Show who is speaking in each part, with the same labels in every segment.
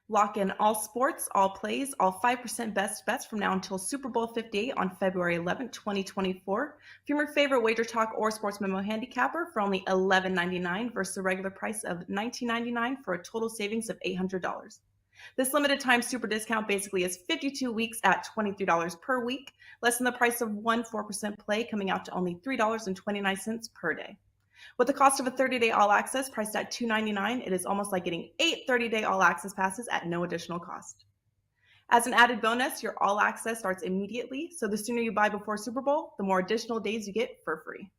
Speaker 1: Lock in all sports, all plays, all 5% best bets from now until Super Bowl 58 on February 11th, 2024. From your favorite Wager Talk or Sports Memo handicapper for only $11.99 versus a regular price of $19.99 for a total savings of $800. This limited time super discount basically is 52 weeks at $23 per week, less than the price of one 4% play, coming out to only $3.29 per day. With the cost of a 30-day all-access priced at $2.99, it is almost like getting 8 30-day all-access passes at no additional cost. As an added bonus, your all-access starts immediately, so the sooner you buy before Super Bowl, the more additional days you get for free.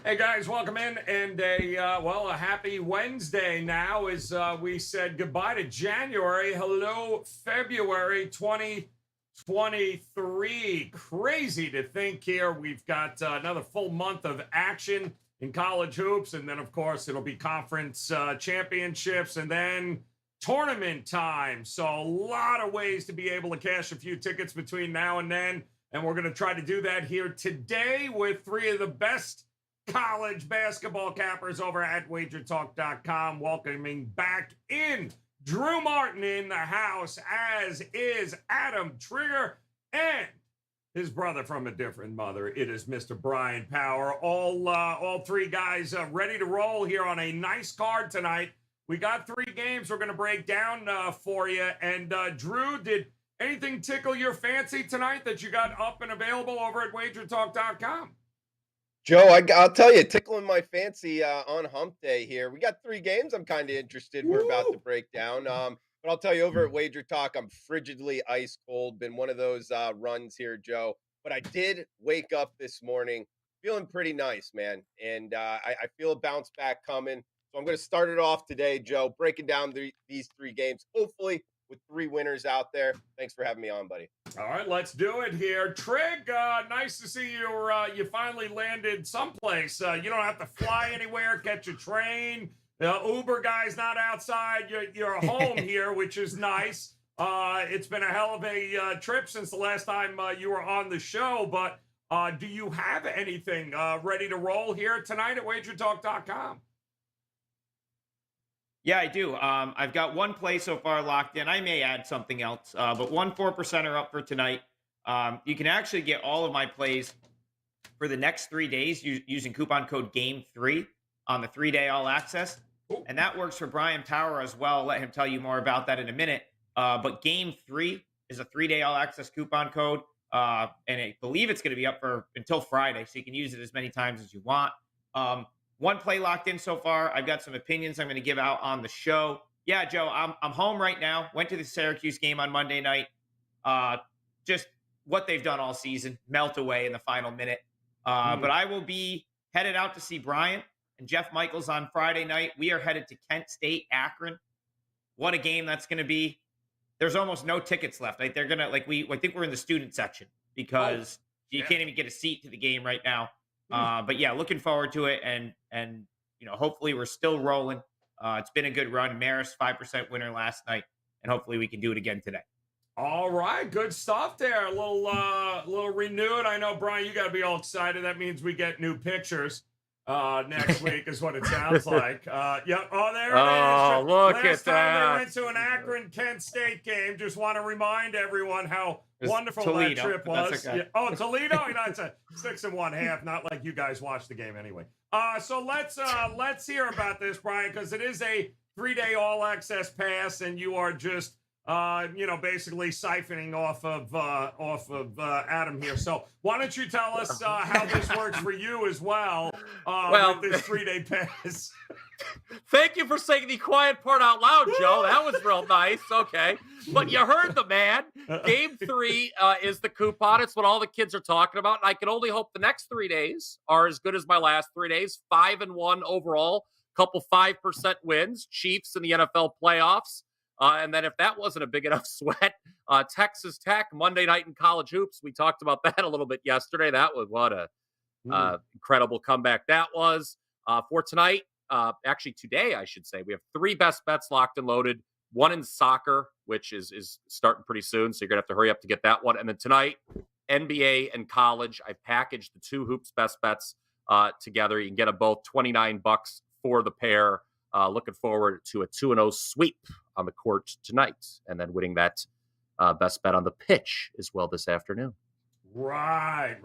Speaker 2: Hey guys, welcome in, and a happy Wednesday now as we said goodbye to January. Hello, February 2023. Crazy to think here. We've got another full month of action in college hoops, and then, of course, it'll be conference championships, and then tournament time. So a lot of ways to be able to cash a few tickets between now and then, and we're going to try to do that here today with three of the best college basketball cappers over at WagerTalk.com. Welcoming back in Drew Martin in the house, as is Adam Trigger and his brother from a different mother. It is Mr. Bryan Power. All three guys ready to roll here on a nice card tonight. We got three games we're going to break down for you. And Drew, did anything tickle your fancy tonight that you got up and available over at WagerTalk.com?
Speaker 3: Joe, I'll tell you, tickling my fancy on hump day here. We got three games I'm kind of interested we're about to break down. But I'll tell you, over at Wager Talk, I'm frigidly ice cold. Been one of those runs here, Joe. But I did wake up this morning feeling pretty nice, man. And I feel a bounce back coming. So I'm going to start it off today, Joe, breaking down these three games, hopefully with three winners out there. Thanks for having me on, buddy.
Speaker 2: All right, let's do it here. Trig, nice to see you. You finally landed someplace. You don't have to fly anywhere, catch a train. The Uber guy's not outside. You're home here, which is nice. It's been a hell of a trip since the last time you were on the show. But do you have anything ready to roll here tonight at WagerTalk.com?
Speaker 4: Yeah, I do. I've got one play so far locked in. I may add something else, but 4% are up for tonight. You can actually get all of my plays for the next 3 days using coupon code GAME3 on the 3-day all access. And that works for Bryan Power as well. I'll let him tell you more about that in a minute. But GAME3 is a 3-day all access coupon code. And I believe it's going to be up for until Friday, so you can use it as many times as you want. One play locked in so far. I've got some opinions I'm going to give out on the show. Yeah, Joe, I'm home right now. Went to the Syracuse game on Monday night. Just what they've done all season, melt away in the final minute. But I will be headed out to see Bryan and Jeff Michaels on Friday night. We are headed to Kent State, Akron. What a game that's going to be. There's almost no tickets left. Like they're going to, I think we're in the student section because you can't even get a seat to the game right now. But yeah, looking forward to it, and hopefully we're still rolling. It's been a good run. Marist 5% winner last night, and hopefully we can do it again today.
Speaker 2: All right, good stuff there. A little renewed. I know, Bryan, you got to be all excited. That means we get new pictures next week, is what it sounds like. Yep. Oh, there it is.
Speaker 5: Oh, look at
Speaker 2: Last time
Speaker 5: that.
Speaker 2: they went to an Akron Kent State game. Just want to remind everyone how wonderful
Speaker 4: Toledo,
Speaker 2: that trip
Speaker 4: but
Speaker 2: was.
Speaker 4: that's okay.
Speaker 2: Yeah. Oh, Toledo. It's a 6 1/2. Not like you guys watched the game anyway. So let's hear about this, Bryan, because it is a 3-day all access pass, and you are just basically siphoning off of Adam here. So why don't you tell us how this works for you as well with this 3-day pass?
Speaker 5: Thank you for saying the quiet part out loud, Joe. That was real nice. Okay. But you heard the man. Game 3 is the coupon. It's what all the kids are talking about. And I can only hope the next 3 days are as good as my last 3 days. 5-1 overall, couple 5% wins, Chiefs in the NFL playoffs. And then if that wasn't a big enough sweat, Texas Tech, Monday night in college hoops. We talked about that a little bit yesterday. That was what a incredible comeback that was. For tonight, actually today, I should say, we have 3 best bets locked and loaded. One in soccer, which is starting pretty soon, so you're going to have to hurry up to get that one. And then tonight, NBA and college. I've packaged the 2 hoops best bets together. You can get them both $29 for the pair. Looking forward to a 2-0 sweep on the court tonight, and then winning that best bet on the pitch as well this afternoon.
Speaker 2: Right.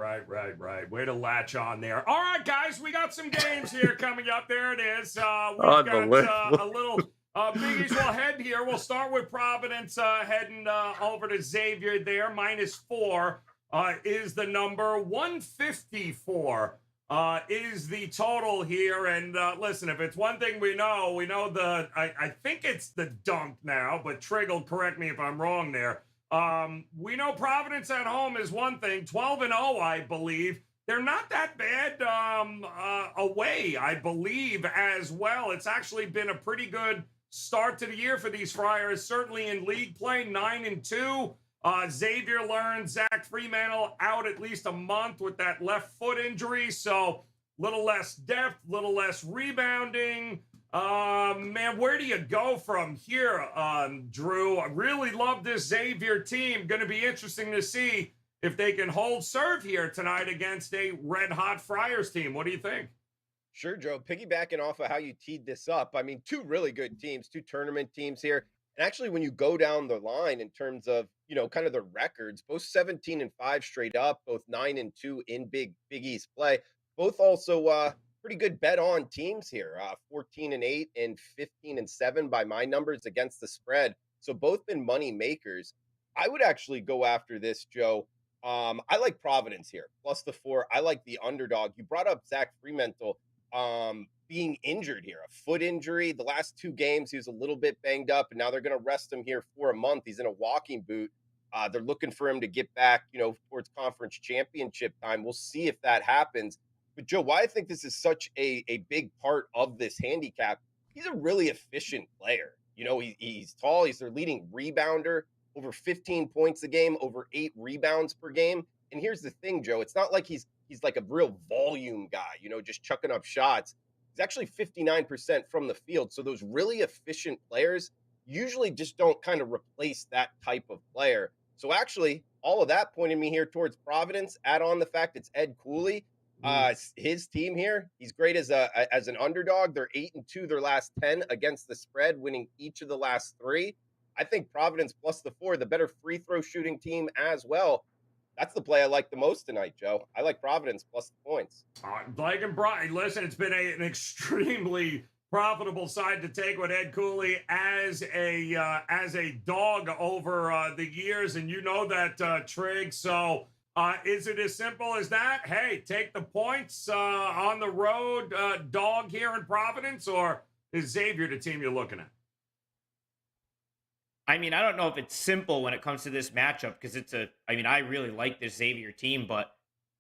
Speaker 2: Way to latch on there. All right, guys, we got some games here coming up. There it is. We've got a little biggies. We'll head here. We'll start with Providence heading over to Xavier there. -4 is the number. 154 is the total here. And listen, if it's one thing we know I think it's the dunk now, but Trigg will correct me if I'm wrong there. We know Providence at home is one thing, 12-0, I believe. They're not that bad away, I believe, as well. It's actually been a pretty good start to the year for these Friars, certainly in league play, 9-2. Xavier learned Zach Fremantle out at least a month with that left foot injury, so a little less depth, a little less rebounding. Man, where do you go from here, Drew? I really love this Xavier team. Going to be interesting to see if they can hold serve here tonight against a red-hot Friars team. What do you think?
Speaker 3: Sure, Joe. Piggybacking off of how you teed this up, I mean, 2 really good teams, 2 tournament teams here. And actually, when you go down the line in terms of, kind of the records, both 17-5 straight up, both 9-2 in Big East play, both also pretty good bet on teams here. 14-8 and 15-7 by my numbers against the spread. So both been money makers. I would actually go after this, Joe. I like Providence here, +4. I like the underdog. You brought up Zach Fremantle being injured here, a foot injury. The last 2 games, he was a little bit banged up, and now they're going to rest him here for a month. He's in a walking boot. They're looking for him to get back, towards conference championship time. We'll see if that happens. But Joe, why I think this is such a big part of this handicap, he's a really efficient player. He's tall. He's their leading rebounder, over 15 points a game, over 8 rebounds per game. And here's the thing, Joe, it's not like he's like a real volume guy, just chucking up shots. He's actually 59% from the field. So those really efficient players usually just don't kind of replace that type of player. So actually, all of that pointed me here towards Providence. Add on the fact it's Ed Cooley. His team here, he's great as an underdog. They're 8-2 their last 10 against the spread, winning each of the last 3. I think Providence +4, the better free throw shooting team as well. That's the play I like the most tonight, Joe. I like Providence +the points.
Speaker 2: Blake and Bryan, listen, it's been an extremely profitable side to take with Ed Cooley as a dog over the years, and you know that, Trigg. So is it as simple as that? Hey, take the points on the road, dog here in Providence, or is Xavier the team you're looking at?
Speaker 4: I mean, I don't know if it's simple when it comes to this matchup because I really like this Xavier team, but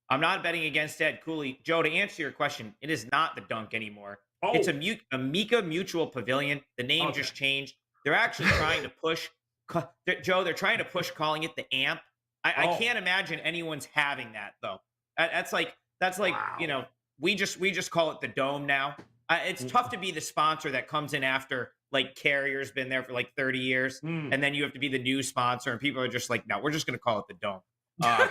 Speaker 4: I'm not betting against Ed Cooley. Joe, to answer your question, it is not the dunk anymore. Oh. It's a Mika Mutual Pavilion. The name just changed. They're actually trying to push, Joe, they're trying to push calling it the AMP. I can't imagine anyone's having that, though. That's like wow. We just call it the Dome now. It's tough to be the sponsor that comes in after like Carrier's been there for like 30 years, and then you have to be the new sponsor, and people are just like, no, we're just going to call it the Dome.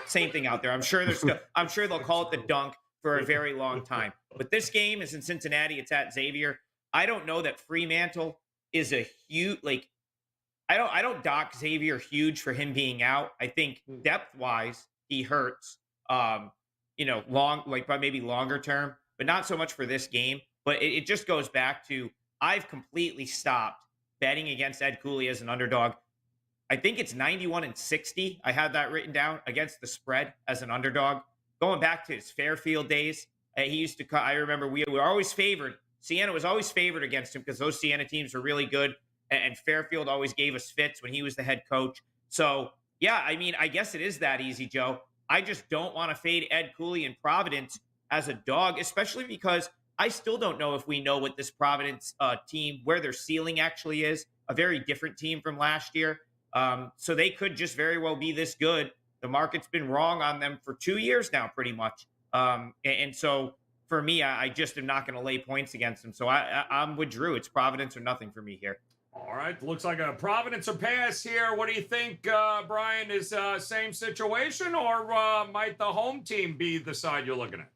Speaker 4: Same thing out there. I'm sure they'll call it the Dunk for a very long time. But this game is in Cincinnati. It's at Xavier. I don't know that Fremantle is a huge I don't dock Xavier huge for him being out. I think depth wise he hurts. Maybe longer term, but not so much for this game. But it just goes back to I've completely stopped betting against Ed Cooley as an underdog. I think it's 91-60. I have that written down against the spread as an underdog. Going back to his Fairfield days, he used to. I remember we were always favored Siena was always favored against him because those Siena teams were really good. And Fairfield always gave us fits when he was the head coach. So, yeah, I mean, I guess it is that easy, Joe. I just don't want to fade Ed Cooley and Providence as a dog, especially because I still don't know if we know what this Providence team, where their ceiling actually is. A very different team from last year. So they could just very well be this good. The market's been wrong on them for 2 years now, pretty much. And so for me, I just am not going to lay points against them. So I'm with Drew. It's Providence or nothing for me here.
Speaker 2: All right, looks like a Providence or pass here. What do you think, Bryan? Is same situation, or might the home team be the side you're looking at?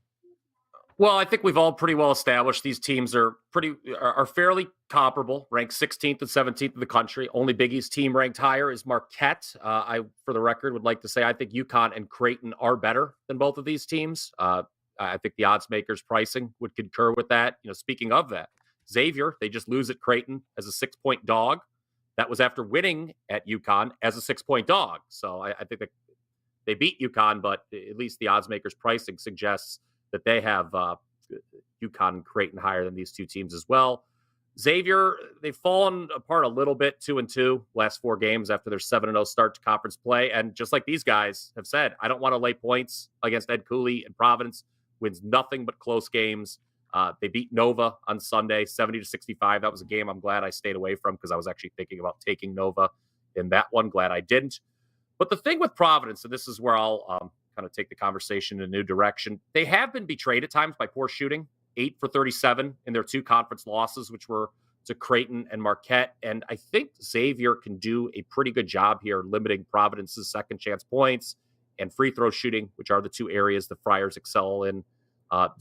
Speaker 5: Well, I think we've all pretty well established these teams are fairly comparable, ranked 16th and 17th in the country. Only Big East team ranked higher is Marquette. I, for the record, would like to say I think UConn and Creighton are better than both of these teams. I think the odds makers pricing would concur with that. Speaking of that, Xavier, they just lose at Creighton as a 6-point dog. That was after winning at UConn as a 6-point dog. So I think that they beat UConn, but at least the odds makers pricing suggests that they have UConn and Creighton higher than these two teams as well. Xavier, they've fallen apart a little bit, 2-2 last 4 games after their 7-0 start to conference play. And just like these guys have said, I don't want to lay points against Ed Cooley and Providence. Wins nothing but close games. They beat Nova on Sunday, 70-65. That was a game I'm glad I stayed away from because I was actually thinking about taking Nova in that one. Glad I didn't. But the thing with Providence, and this is where I'll kind of take the conversation in a new direction, they have been betrayed at times by poor shooting. 8 for 37 in their 2 conference losses, which were to Creighton and Marquette. And I think Xavier can do a pretty good job here limiting Providence's second chance points and free throw shooting, which are the 2 areas the Friars excel in.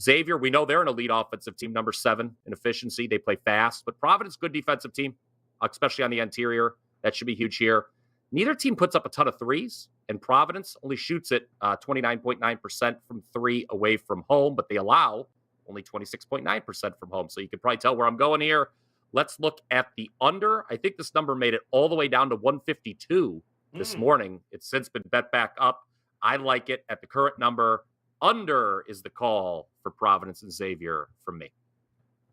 Speaker 5: Xavier, we know they're an elite offensive team, number 7 in efficiency. They play fast, but Providence, good defensive team, especially on the interior. That should be huge here. Neither team puts up a ton of threes, and Providence only shoots it 29.9% from 3 away from home, but they allow only 26.9% from home. So you can probably tell where I'm going here. Let's look at the under. I think this number made it all the way down to 152 this morning. It's since been bet back up. I like it at the current number. Under is the call for Providence and Xavier from me.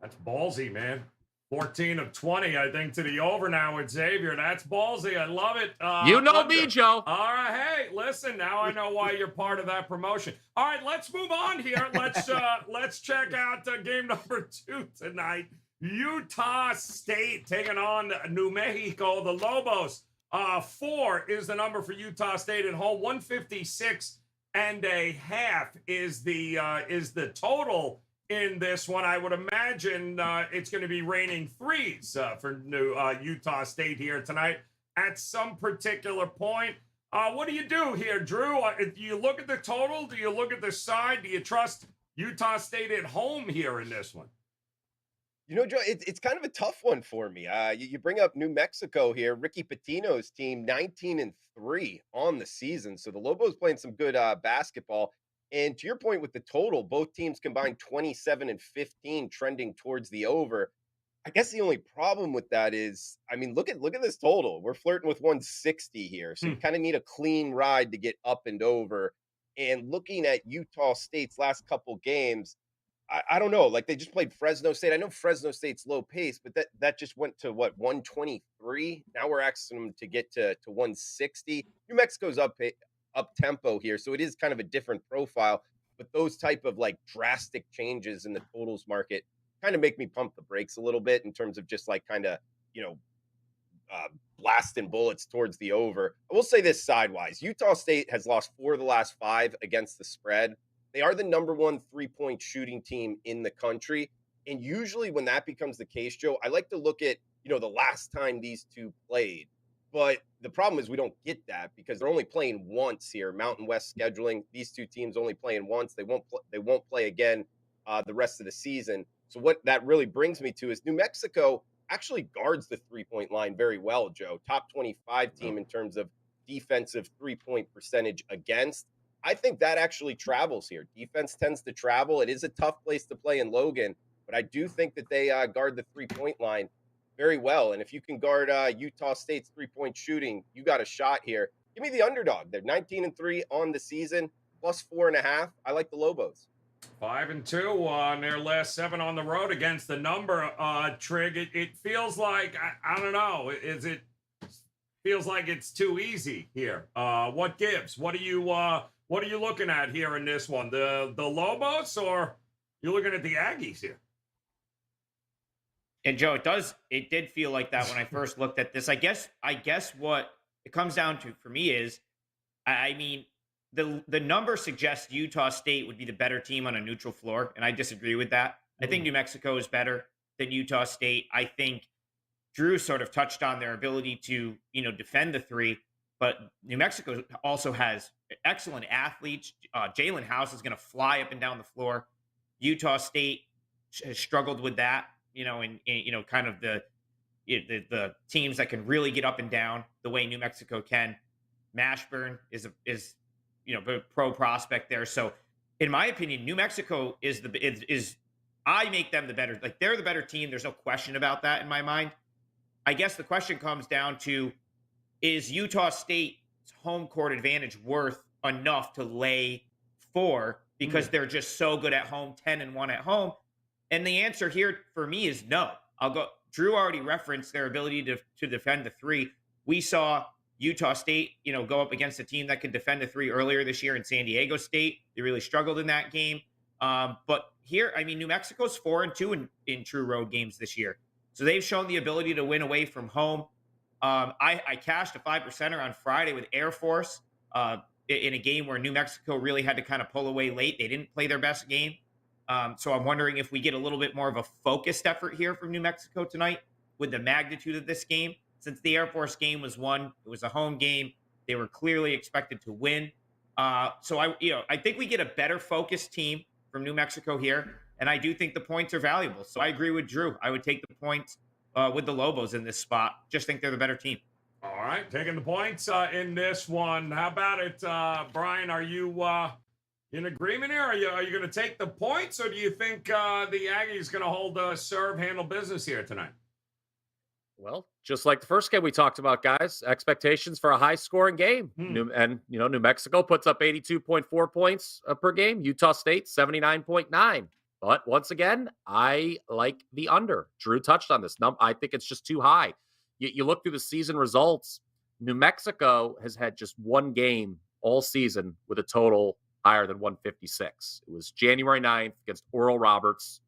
Speaker 2: That's ballsy, man. 14 of 20, I think, to the over now with Xavier. That's ballsy. I love it.
Speaker 5: You know me, Joe.
Speaker 2: All right. Hey, listen, now I know why you're part of that promotion. All right, let's move on here. Let's check out game number 2 tonight. Utah State taking on New Mexico, the Lobos. 4 is the number for Utah State at home. 156.5 is the total in this one. I would imagine it's going to be raining threes for new Utah State here tonight at some particular point. What do you do here, Drew? Do you look at the total? Do you look at the side? Do you trust Utah State at home here in this one?
Speaker 3: Joe, it's kind of a tough one for me. You bring up New Mexico here. Ricky Pitino's team, 19-3 on the season. So the Lobos playing some good basketball. And to your point with the total, both teams combined 27-15, trending towards the over. I guess the only problem with that is, I mean, look at this total. We're flirting with 160 here. So you kind of need a clean ride to get up and over. And looking at Utah State's last couple games, I don't know. Like, they just played Fresno State. I know Fresno State's low pace, but that just went to 123. Now we're asking them to get to 160. New Mexico's up tempo here, so it is kind of a different profile. But those type of like drastic changes in the totals market kind of make me pump the brakes a little bit in terms of just like kind of blasting bullets towards the over. I will say this sidewise: Utah State has lost 4 of the last 5 against the spread. They are the number 1 3-point shooting team in the country. And usually when that becomes the case, Joe, I like to look at, the last time these two played. But the problem is we don't get that because they're only playing once here. Mountain West scheduling, these two teams only playing once. They won't play again the rest of the season. So what that really brings me to is New Mexico actually guards the 3-point line very well, Joe. Top 25 team in terms of defensive 3-point percentage against. I think that actually travels here. Defense tends to travel. It is a tough place to play in Logan, but I do think that they guard the 3-point line very well. And if you can guard Utah State's 3-point shooting, you got a shot here. Give me the underdog. They're 19-3 on the season, plus 4.5. I like the Lobos.
Speaker 2: 5-2 on their last 7 on the road against the number. Trig, it feels like I don't know. Feels like it's too easy here? What gives? What are you looking at here in this one? The Lobos, or you're looking at the Aggies here?
Speaker 4: And Joe, it did feel like that when I first looked at this. I guess what it comes down to for me is, I mean, the number suggests Utah State would be the better team on a neutral floor, and I disagree with that. I think New Mexico is better than Utah State. I think Drew sort of touched on their ability to, defend the three, but New Mexico also has excellent athletes. Jalen House is going to fly up and down the floor. Utah State has struggled with that, in kind of the teams that can really get up and down the way New Mexico can. Mashburn is a pro prospect there. So in my opinion, New Mexico is I make them the better, like they're the better team. There's no question about that in my mind. I guess the question comes down to, is Utah State's home court advantage worth enough to lay 4 because they're just so good at home, 10-1 at home? And the answer here for me is no. Drew already referenced their ability to defend the 3. We saw Utah State, go up against a team that could defend the 3 earlier this year in San Diego State. They really struggled in that game. But here, I mean, New Mexico's 4-2 in true road games this year. So they've shown the ability to win away from home. I cashed a 5%er on Friday with Air Force in a game where New Mexico really had to kind of pull away late. They didn't play their best game. So I'm wondering if we get a little bit more of a focused effort here from New Mexico tonight with the magnitude of this game. Since the Air Force game was won, it was a home game. They were clearly expected to win. So I think we get a better focused team from New Mexico here. And I do think the points are valuable. So I agree with Drew. I would take the points with the Lobos in this spot. Just think they're the better team.
Speaker 2: All right, taking the points in this one. How about it, Bryan? Are you in agreement here? Are you going to take the points, or do you think the Aggies going to hold serve, handle business here tonight?
Speaker 5: Well, just like the first game we talked about, guys, expectations for a high-scoring game. New Mexico puts up 82.4 points per game. Utah State, 79.9. But once again, I like the under. Drew touched on this. I think it's just too high. You look through the season results, New Mexico has had just one game all season with a total higher than 156. It was January 9th against Oral Roberts.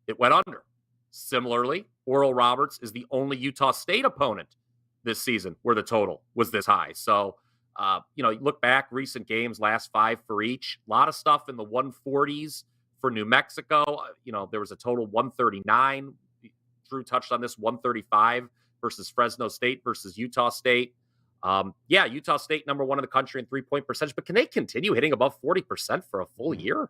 Speaker 5: It went under. Similarly, Oral Roberts is the only Utah State opponent this season where the total was this high. So, you look back, recent games, last 5 for each. A lot of stuff in the 140s for New Mexico. There was a total 139. Drew touched on this, 135 versus Fresno State versus Utah State. Utah State, number 1 in the country in 3-point percentage, but can they continue hitting above 40% for a full year?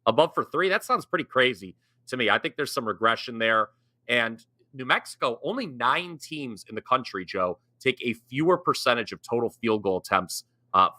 Speaker 5: Above for 3? That sounds pretty crazy to me. I think there's some regression there. And New Mexico, only 9 teams in the country, Joe, take a fewer percentage of total field goal attempts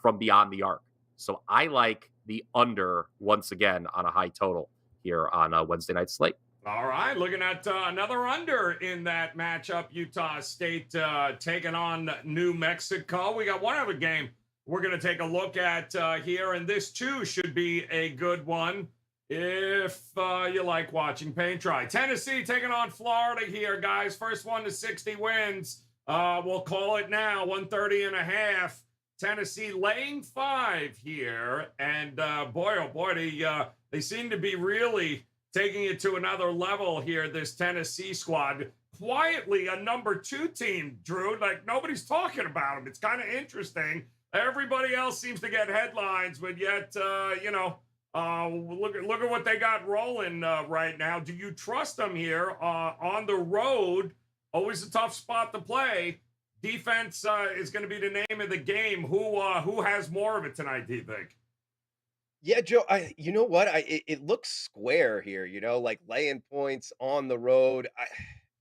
Speaker 5: from beyond the arc. So I like the under once again on a high total here on a Wednesday night slate.
Speaker 2: All right, looking at another under in that matchup, Utah State taking on New Mexico. We got one other game we're going to take a look at here, and this too should be a good one if you like watching paint dry. Tennessee taking on Florida here, guys. First one to 60 wins. We'll call it now, 130.5. Tennessee laying 5 here, and boy, oh boy, they seem to be really taking it to another level here, this Tennessee squad. Quietly a number 2 team, Drew. Like, nobody's talking about them. It's kind of interesting. Everybody else seems to get headlines, but yet, look at what they got rolling right now. Do you trust them here on the road? Always a tough spot to play. Defense is going to be the name of the game. Who has more of it tonight, do you think?
Speaker 3: Yeah, Joe, you know what? It looks square here, like laying points on the road.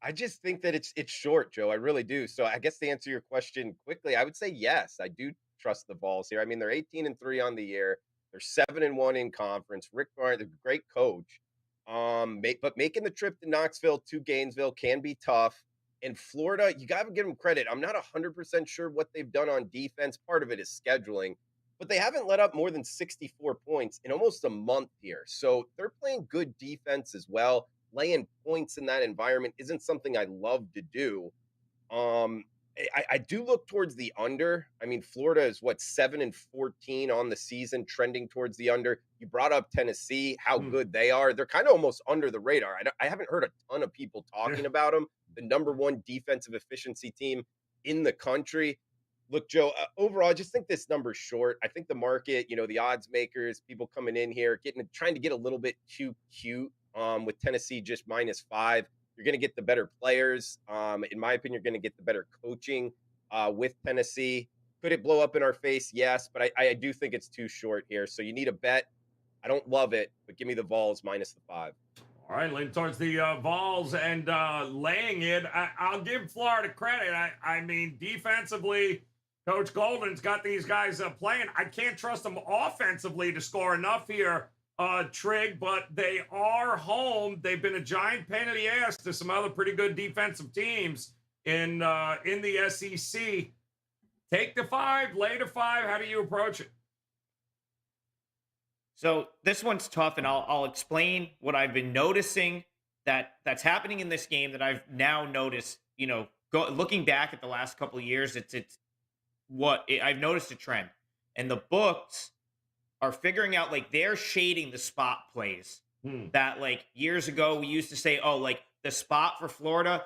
Speaker 3: I just think that it's short, Joe. I really do. So I guess to answer your question quickly, I would say yes, I do trust the Vols here. I mean, they're 18-3 on the year. They're 7-1 in conference. Rick Bryan, the great coach. But making the trip to Knoxville to Gainesville can be tough. And Florida, you got to give them credit. I'm not 100% sure what they've done on defense. Part of it is scheduling. but they haven't let up more than 64 points in almost a month here. So they're playing good defense as well. Laying points in that environment isn't something I love to do. I do look towards the under. I mean, Florida is 7-14 on the season, trending towards the under. You brought up Tennessee, how good they are. They're kind of almost under the radar. I haven't heard a ton of people talking about them. The number one defensive efficiency team in the country. Look, Joe, overall, I just think this number's short. I think the market, the odds makers, people coming in here, trying to get a little bit too cute with Tennessee just -5. You're going to get the better players. In my opinion, you're going to get the better coaching with Tennessee. Could it blow up in our face? Yes, but I do think it's too short here. So you need a bet. I don't love it, but give me the Vols -5.
Speaker 2: All right, lean towards the Vols and laying it. I'll give Florida credit. I mean, defensively, Coach Golden's got these guys playing. I can't trust them offensively to score enough here, Trig, but they are home. They've been a giant pain in the ass to some other pretty good defensive teams in the SEC. Take the 5, lay the 5. How do you approach it?
Speaker 4: So this one's tough, and I'll explain what I've been noticing that's happening in this game that I've now noticed. Looking back at the last couple of years, I've noticed a trend, and the books are figuring out they're shading the spot plays that years ago we used to say, the spot for Florida,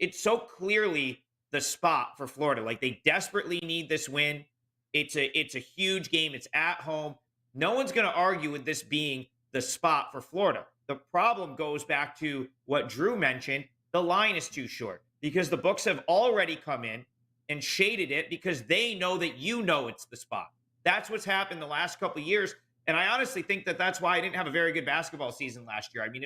Speaker 4: it's so clearly the spot for Florida. They desperately need this win. It's a huge game. It's at home. No one's going to argue with this being the spot for Florida. The problem goes back to what Drew mentioned. The line is too short because the books have already come in and shaded it because they know that it's the spot. That's what's happened the last couple of years. And I honestly think that's why I didn't have a very good basketball season last year. I mean,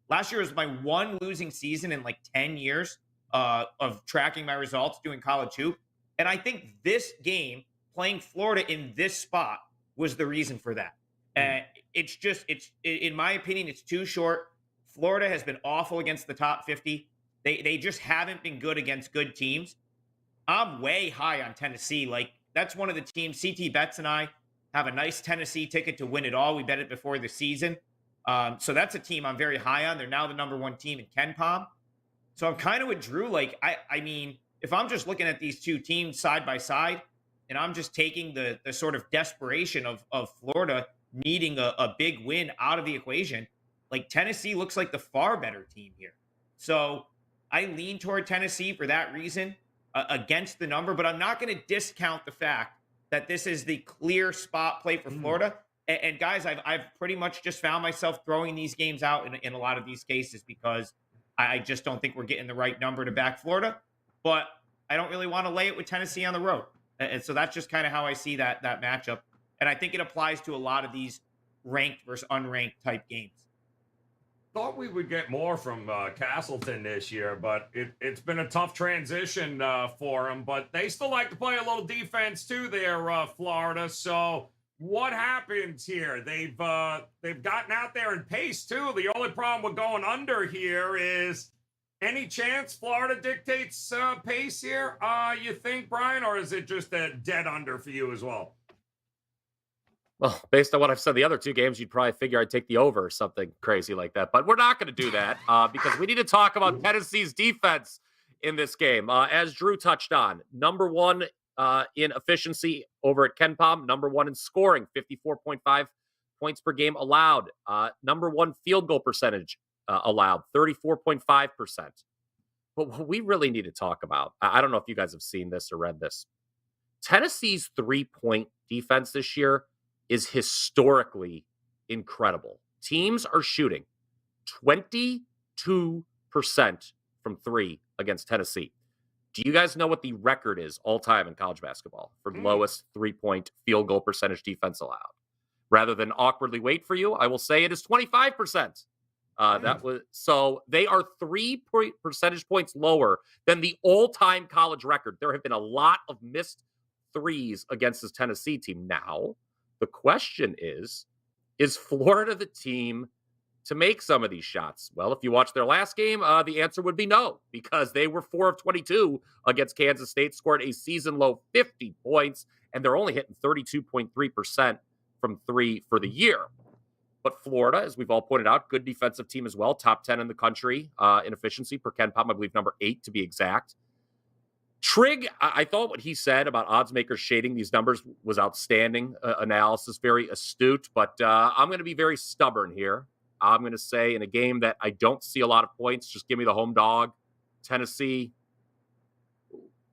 Speaker 4: last year was my one losing season in 10 years of tracking my results doing college hoop. And I think this game, playing Florida in this spot, was the reason for that. It's in my opinion, it's too short. Florida has been awful against the top 50. They just haven't been good against good teams. I'm way high on Tennessee. That's one of the teams. CT Betts and I have a nice Tennessee ticket to win it all. We bet it before the season. So that's a team I'm very high on. They're now the number one team in KenPom. So I'm kind of with Drew. I mean, if I'm just looking at these two teams side by side, and I'm just taking the sort of desperation of Florida needing a big win out of the equation, Tennessee looks like the far better team here. So I lean toward Tennessee for that reason against the number, but I'm not going to discount the fact that this is the clear spot play for Florida. And guys, I've pretty much just found myself throwing these games out in a lot of these cases because I just don't think we're getting the right number to back Florida, but I don't really want to lay it with Tennessee on the road. And so that's just kind of how I see that matchup. And I think it applies to a lot of these ranked versus unranked type games.
Speaker 2: Thought we would get more from Castleton this year, but it's been a tough transition for them. But they still like to play a little defense too there, Florida. So what happens here? They've gotten out there and paced too. The only problem with going under here is any chance Florida dictates pace here, you think, Bryan, or is it just a dead under for you as well?
Speaker 5: Well, based on what I've said the other two games, you'd probably figure I'd take the over or something crazy like that. But we're not going to do that because we need to talk about Tennessee's defense in this game. As Drew touched on, number one in efficiency over at KenPom, number one in scoring, 54.5 points per game allowed. Number one field goal percentage allowed, 34.5%. But what we really need to talk about, I don't know if you guys have seen this or read this. Tennessee's three-point defense this year is historically incredible. Teams are shooting 22% from three against Tennessee. Do you guys know what the record is all time in college basketball for lowest three-point field goal percentage defense allowed? Rather than awkwardly wait for you, I will say it is 25%. So they are 3 percentage points lower than the all-time college record. There have been a lot of missed threes against this Tennessee team. Now, the question is Florida the team to make some of these shots? Well, if you watch their last game, the answer would be no, because they were 4 of 22 against Kansas State, scored a season-low 50 points, and they're only hitting 32.3% from three for the year. But Florida, as we've all pointed out, good defensive team as well, top 10 in the country in efficiency per Ken Pom, I believe number 8 to be exact. Trigg, I thought what he said about odds makers shading these numbers was outstanding analysis, very astute, but I'm going to be very stubborn here. I'm going to say in a game that I don't see a lot of points, just give me the home dog. Tennessee,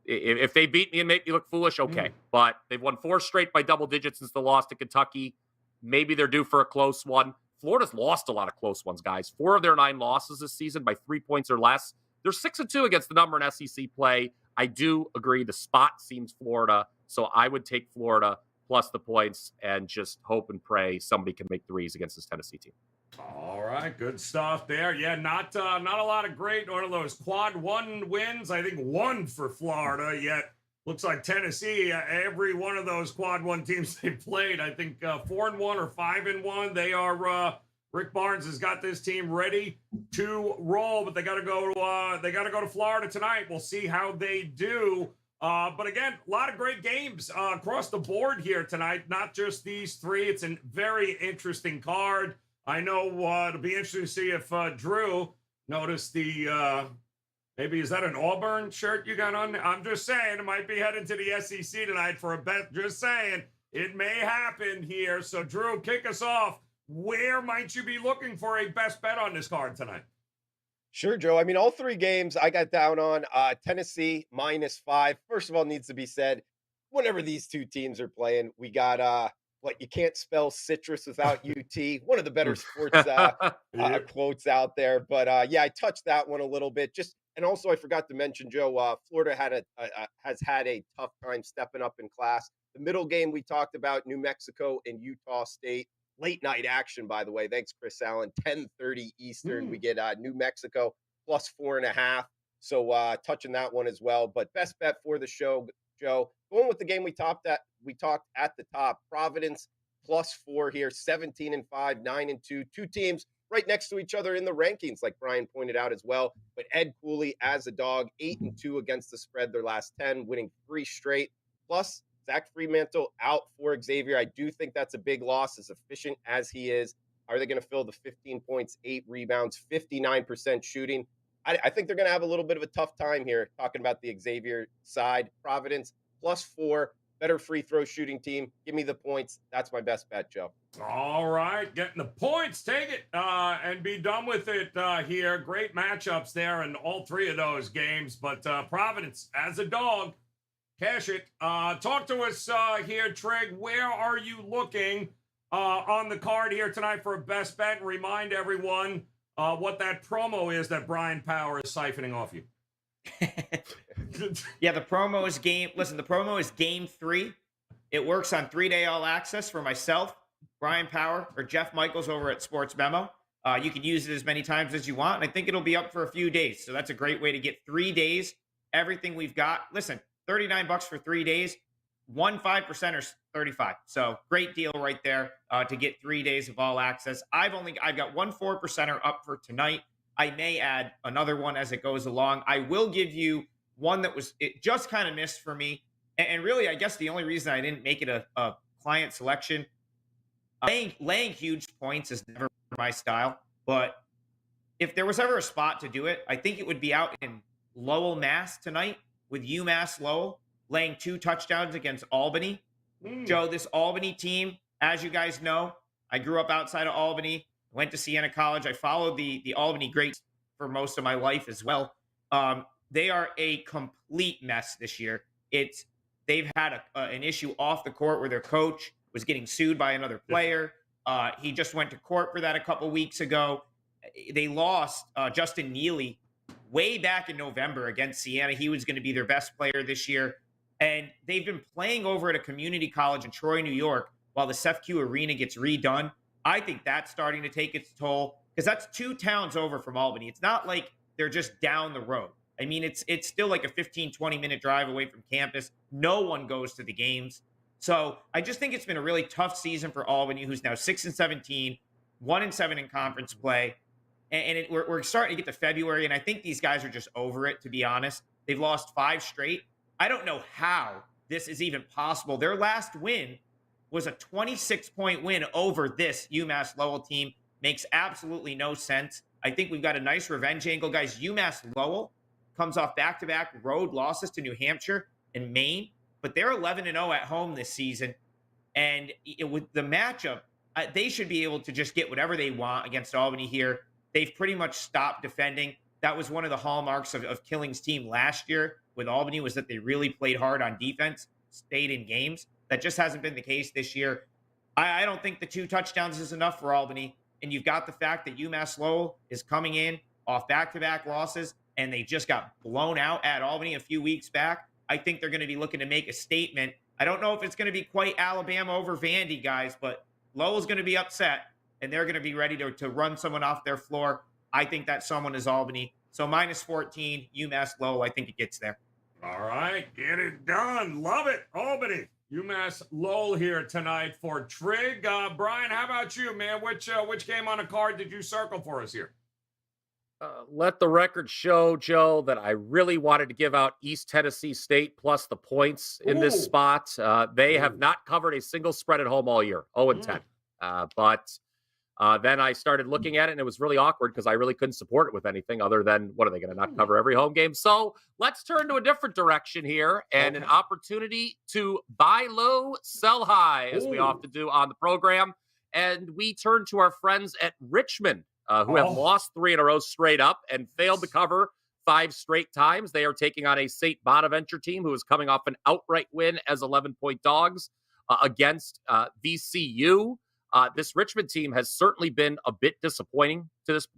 Speaker 5: if they beat me and make me look foolish, okay. But they've won 4 straight by double digits since the loss to Kentucky. Maybe they're due for a close one. Florida's lost a lot of close ones, guys. 4 of their 9 losses this season by 3 points or less. They're 6-2 against the number in SEC play. I do agree the spot seems Florida, so I would take Florida plus the points and just hope and pray somebody can make threes against this Tennessee team.
Speaker 2: All right, good stuff there. Yeah, not a lot of great one of those quad 1 wins. I think 1 for Florida, yet looks like Tennessee, every one of those quad 1 teams they played, I think 4-1 or 5-1. They are Rick Barnes has got this team ready to roll, but they got to go to Florida tonight. We'll see how they do. But again, a lot of great games across the board here tonight. Not just these 3. It's a very interesting card. I know it'll be interesting to see if Drew noticed the. Maybe is that an Auburn shirt you got on? I'm just saying it might be heading to the SEC tonight for a bet. Just saying it may happen here. So Drew, kick us off. Where might you be looking for a best bet on this card tonight?
Speaker 3: Sure, Joe. I mean, all 3 games I got down on Tennessee -5. First of all, needs to be said, whenever these 2 teams are playing, we got you can't spell citrus without UT. One of the better sports quotes out there. But yeah, I touched that one a little bit. And also I forgot to mention, Joe, Florida has had a tough time stepping up in class. The middle game we talked about, New Mexico and Utah State. Late night action, by the way. Thanks, Chris Allen. 10:30 Eastern. We get New Mexico +4.5. So touching that one as well. But best bet for the show, Joe. Going with the game we talked at the top. Providence +4 here. 17-5, 9-2. 2 teams right next to each other in the rankings, like Bryan pointed out as well. But Ed Cooley as a dog, 8-2 against the spread their last 10, winning 3 straight. Plus Zach Freemantle out for Xavier. I do think that's a big loss, as efficient as he is. Are they going to fill the 15 points, 8 rebounds, 59% shooting? I think they're going to have a little bit of a tough time here, talking about the Xavier side. Providence +4, better free throw shooting team. Give me the points. That's my best bet, Joe.
Speaker 2: All right, getting the points. Take it and be done with it here. Great matchups there in all 3 of those games. But Providence as a dog. Cash it. Talk to us here, Trigg. Where are you looking on the card here tonight for a best bet? And remind everyone what that promo is that Bryan Power is siphoning off you.
Speaker 4: Yeah, the promo is game. Listen, the promo is game 3. It works on 3-day all access for myself, Bryan Power, or Jeff Michaels over at Sports Memo. You can use it as many times as you want, and I think it'll be up for a few days. So that's a great way to get 3 days. Everything we've got. Listen. $39 for 3 days, 5% or 35. So great deal right there to get 3 days of all access. I've got 1 4%er up for tonight. I may add another one as it goes along. I will give you one that it just kind of missed for me. And really, I guess the only reason I didn't make it a client selection, laying huge points is never my style. But if there was ever a spot to do it, I think it would be out in Lowell, Mass tonight, with UMass Lowell laying 2 touchdowns against Albany. Joe, this Albany team, as you guys know, I grew up outside of Albany, went to Siena College. I followed the Albany greats for most of my life as well. They are a complete mess this year. They've had an issue off the court where their coach was getting sued by another player. He just went to court for that a couple weeks ago. They lost Justin Neely way back in November against Siena. He was going to be their best player this year. And they've been playing over at a community college in Troy, New York, while the SEFQ Arena gets redone. I think that's starting to take its toll, because that's 2 towns over from Albany. It's not like they're just down the road. I mean, it's still like a 15, 20-minute drive away from campus. No one goes to the games. So I just think it's been a really tough season for Albany, who's now 6-17, 1-7 in conference play. And we're starting to get to February, and I think these guys are just over it, to be honest. They've lost 5 straight. I don't know how this is even possible. Their last win was a 26-point win over this UMass Lowell team. Makes absolutely no sense. I think we've got a nice revenge angle, guys. UMass Lowell comes off back-to-back road losses to New Hampshire and Maine, but they're 11-0 at home this season. And with the matchup, they should be able to just get whatever they want against Albany here. They've pretty much stopped defending. That was one of the hallmarks of Killing's team last year with Albany, was that they really played hard on defense, stayed in games. That just hasn't been the case this year. I don't think the 2 touchdowns is enough for Albany. And you've got the fact that UMass Lowell is coming in off back-to-back losses, and they just got blown out at Albany a few weeks back. I think they're going to be looking to make a statement. I don't know if it's going to be quite Alabama over Vandy, guys, but Lowell's going to be upset, and they're going to be ready to run someone off their floor. I think that someone is Albany. So -14, UMass Lowell, I think it gets there.
Speaker 2: All right, get it done. Love it. Albany, UMass Lowell here tonight for Trig. Bryan, how about you, man? Which game on the card did you circle for us here?
Speaker 5: Let the record show, Joe, that I really wanted to give out East Tennessee State plus the points in this spot. They have not covered a single spread at home all year, 0-10. But then I started looking at it, and it was really awkward because I really couldn't support it with anything other than, what are they going to not cover every home game? So let's turn to a different direction here and an opportunity to buy low, sell high, as we often do on the program. And we turn to our friends at Richmond, who have lost 3 in a row straight up and failed to cover 5 straight times. They are taking on a St. Bonaventure team who is coming off an outright win as 11-point dogs against VCU. This Richmond team has certainly been a bit disappointing to this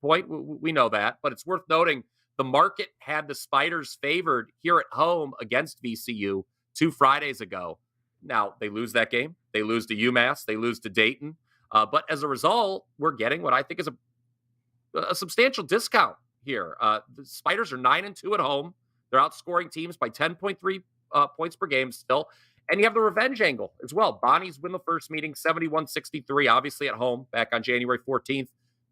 Speaker 5: point. We know that, but it's worth noting the market had the Spiders favored here at home against VCU 2 Fridays ago. Now, they lose that game. They lose to UMass. They lose to Dayton. But as a result, we're getting what I think is a substantial discount here. The Spiders are 9-2 at home. They're outscoring teams by 10.3 points per game still. And you have the revenge angle as well. Bonnie's win the first meeting, 71-63, obviously at home back on January 14th.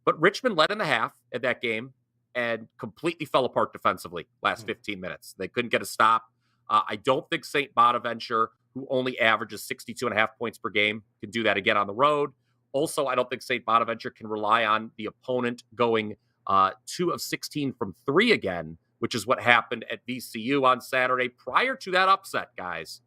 Speaker 5: But Richmond led in the half at that game and completely fell apart defensively last 15 minutes. They couldn't get a stop. I don't think St. Bonaventure, who only averages 62.5 points per game, can do that again on the road. Also, I don't think St. Bonaventure can rely on the opponent going 2 of 16 from 3 again, which is what happened at VCU on Saturday. Prior to that upset, guys,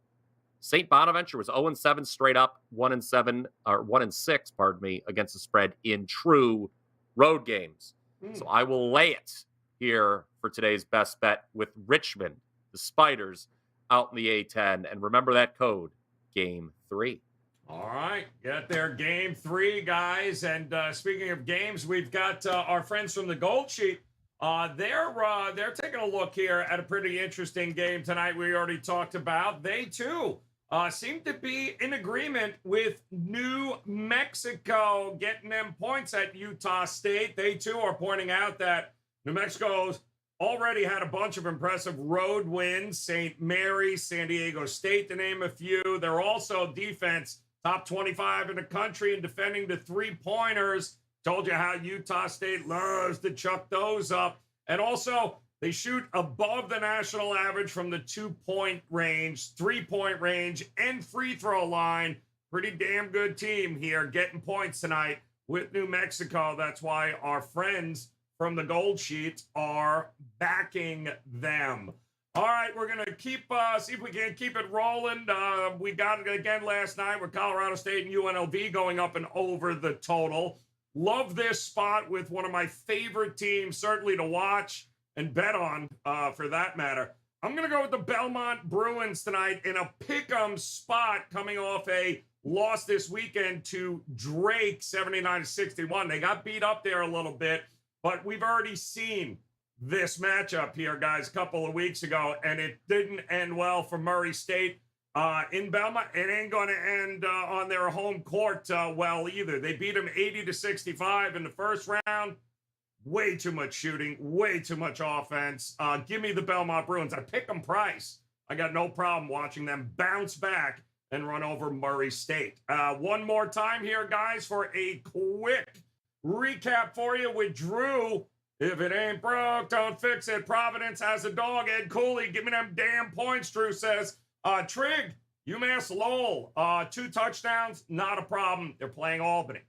Speaker 5: St. Bonaventure was 0-7 straight up, 1-7 or 1-6, pardon me, against the spread in true road games. So I will lay it here for today's best bet with Richmond, the Spiders, out in the A10. And remember that code, Game 3.
Speaker 2: All right, get there, Game 3, guys. And speaking of games, we've got our friends from the Gold Sheet. They're taking a look here at a pretty interesting game tonight. We already talked about. They too seem to be in agreement with New Mexico getting them points at Utah State. They too are pointing out that New Mexico's already had a bunch of impressive road wins. St. Mary's, San Diego State, to name a few. They're also defense top 25 in the country and defending the 3-pointers. Told you how Utah State loves to chuck those up. And also, they shoot above the national average from the 2-point range, 3-point range, and free throw line. Pretty damn good team here getting points tonight with New Mexico. That's why our friends from the Gold Sheet are backing them. All right, we're going to see if we can keep it rolling. We got it again last night with Colorado State and UNLV going up and over the total. Love this spot with one of my favorite teams, certainly to watch and bet on, for that matter. I'm going to go with the Belmont Bruins tonight in a pick'em spot coming off a loss this weekend to Drake, 79-61. They got beat up there a little bit, but we've already seen this matchup here, guys, a couple of weeks ago, and it didn't end well for Murray State. In Belmont, it ain't going to end on their home court well either. They beat them 80-65 in the first round. Way too much shooting, way too much offense. Give me the Belmont Bruins. I pick them price. I got no problem watching them bounce back and run over Murray State. One more time here, guys, for a quick recap for you with Drew. If it ain't broke, don't fix it. Providence has a dog. Ed Cooley, give me them damn points, Drew says. Trig, UMass Lowell, 2 touchdowns, not a problem. They're playing Albany.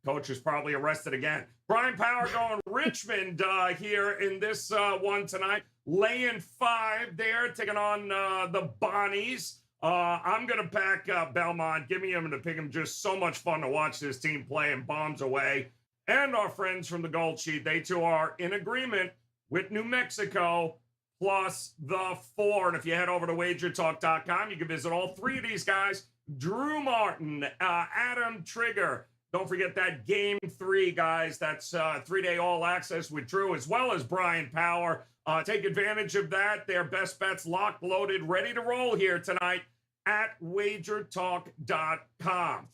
Speaker 2: Coach is probably arrested again. Bryan Power going Richmond here in this one tonight. Laying 5 there, taking on the Bonnies. I'm going to pack Belmont. Give me him to pick him. Just so much fun to watch this team play and bombs away. And our friends from the Gold Sheet, they too are in agreement with New Mexico plus the 4. And if you head over to WagerTalk.com, you can visit all 3 of these guys. Drew Martin, Adam Trigger. Don't forget that Game 3, guys. That's 3-day all access with Drew, as well as Bryan Power. Take advantage of that. Their best bets locked, loaded, ready to roll here tonight at WagerTalk.com.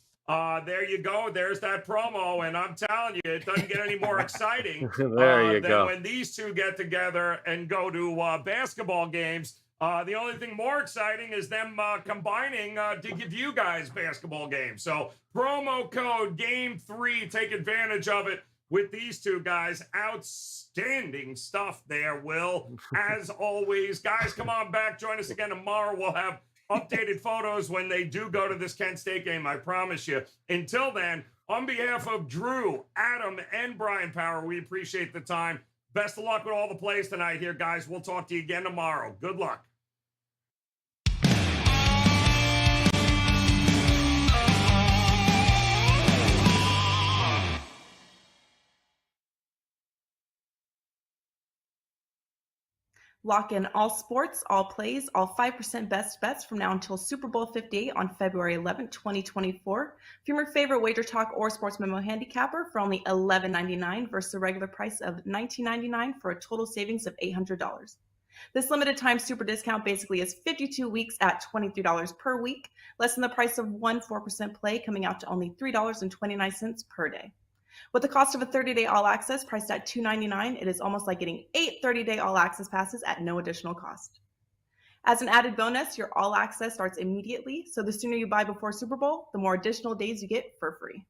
Speaker 2: There you go. There's that promo. And I'm telling you, it doesn't get any more exciting
Speaker 5: There you
Speaker 2: than
Speaker 5: go.
Speaker 2: when these two get together and go to basketball games. The only thing more exciting is them combining to give you guys basketball games. So promo code Game3, take advantage of it with these two guys. Outstanding stuff there, Will. As always, guys, come on back. Join us again tomorrow. We'll have updated photos when they do go to this Kent State game, I promise you. Until then, on behalf of Drew, Adam, and Bryan Power, we appreciate the time. Best of luck with all the plays tonight here, guys. We'll talk to you again tomorrow. Good luck.
Speaker 1: Lock in all sports, all plays, all 5% best bets from now until Super Bowl 58 on February 11th, 2024. From your favorite Wager Talk or Sports Memo handicapper for only $11.99 versus a regular price of $19.99 for a total savings of $800. This limited time super discount basically is 52 weeks at $23 per week, less than the price of one 4% play, coming out to only $3.29 per day. With the cost of a 30-day all-access priced at $2.99, it is almost like getting 8 30-day all-access passes at no additional cost. As an added bonus, your all-access starts immediately, so the sooner you buy before Super Bowl, the more additional days you get for free.